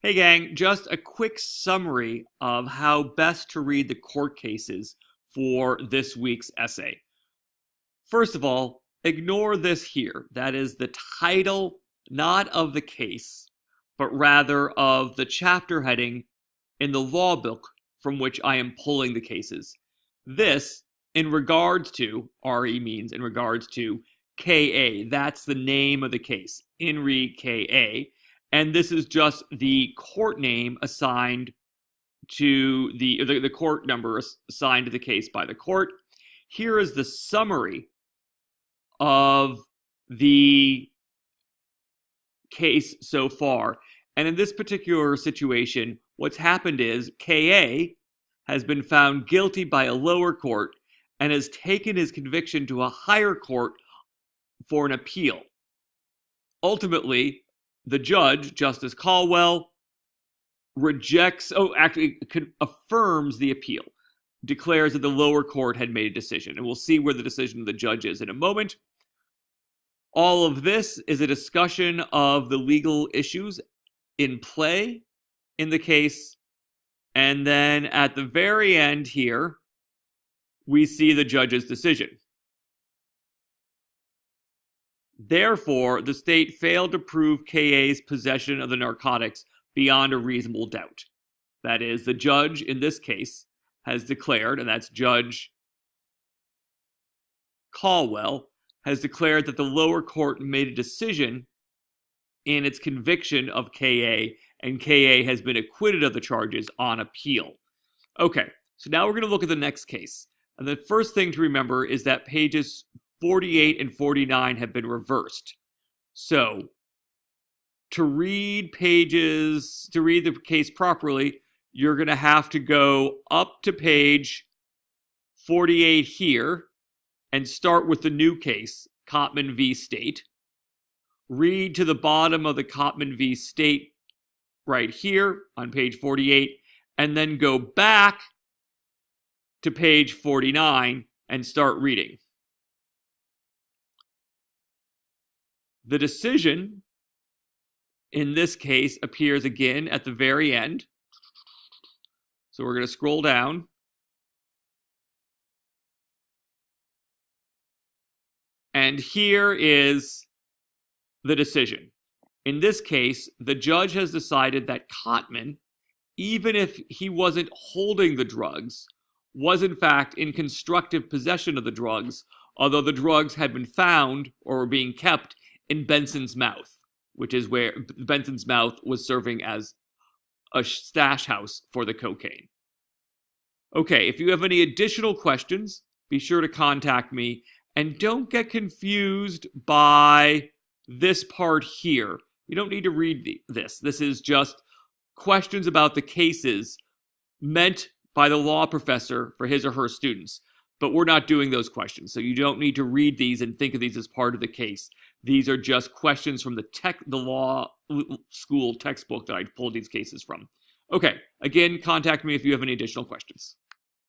Hey gang, just a quick summary of how best to read the court cases for this week's essay. First of all, ignore this here. That is the title, not of the case, but rather of the chapter heading in the law book from which I am pulling the cases. This, in regards to, RE means in regards to, KA. That's the name of the case, In re KA. And this is just the court name assigned to the court number assigned to the case by the court. Here is the summary of the case so far. And in this particular situation, what's happened is KA has been found guilty by a lower court and has taken his conviction to a higher court for an appeal. Ultimately, the judge, Justice Caldwell, affirms the appeal, declares that the lower court had made a decision, and we'll see where the decision of the judge is in a moment. All of this is a discussion of the legal issues in play in the case, and then at the very end here, we see the judge's decision. Therefore, the state failed to prove KA's possession of the narcotics beyond a reasonable doubt. That is, the judge in this case has declared, and that's Judge Caldwell, has declared that the lower court made a decision in its conviction of KA, and KA has been acquitted of the charges on appeal. Okay, so now we're going to look at the next case. And the first thing to remember is that pages 48 and 49 have been reversed. So, to read the case properly, you're going to have to go up to page 48 here and start with the new case, Cotman v. State. Read to the bottom of the Cotman v. State right here on page 48, and then go back to page 49 and start reading. The decision in this case appears again at the very end. So we're going to scroll down. And here is the decision. In this case, the judge has decided that Cotman, even if he wasn't holding the drugs, was in fact in constructive possession of the drugs, although the drugs had been found or were being kept in Benson's mouth, which is where Benson's mouth was serving as a stash house for the cocaine. Okay, if you have any additional questions, be sure to contact me, and don't get confused by this part here. You don't need to read this. This is just questions about the cases meant by the law professor for his or her students. But we're not doing those questions, so you don't need to read these and think of these as part of the case. These are just questions from the law school textbook that I pulled these cases from. Okay, again, contact me if you have any additional questions.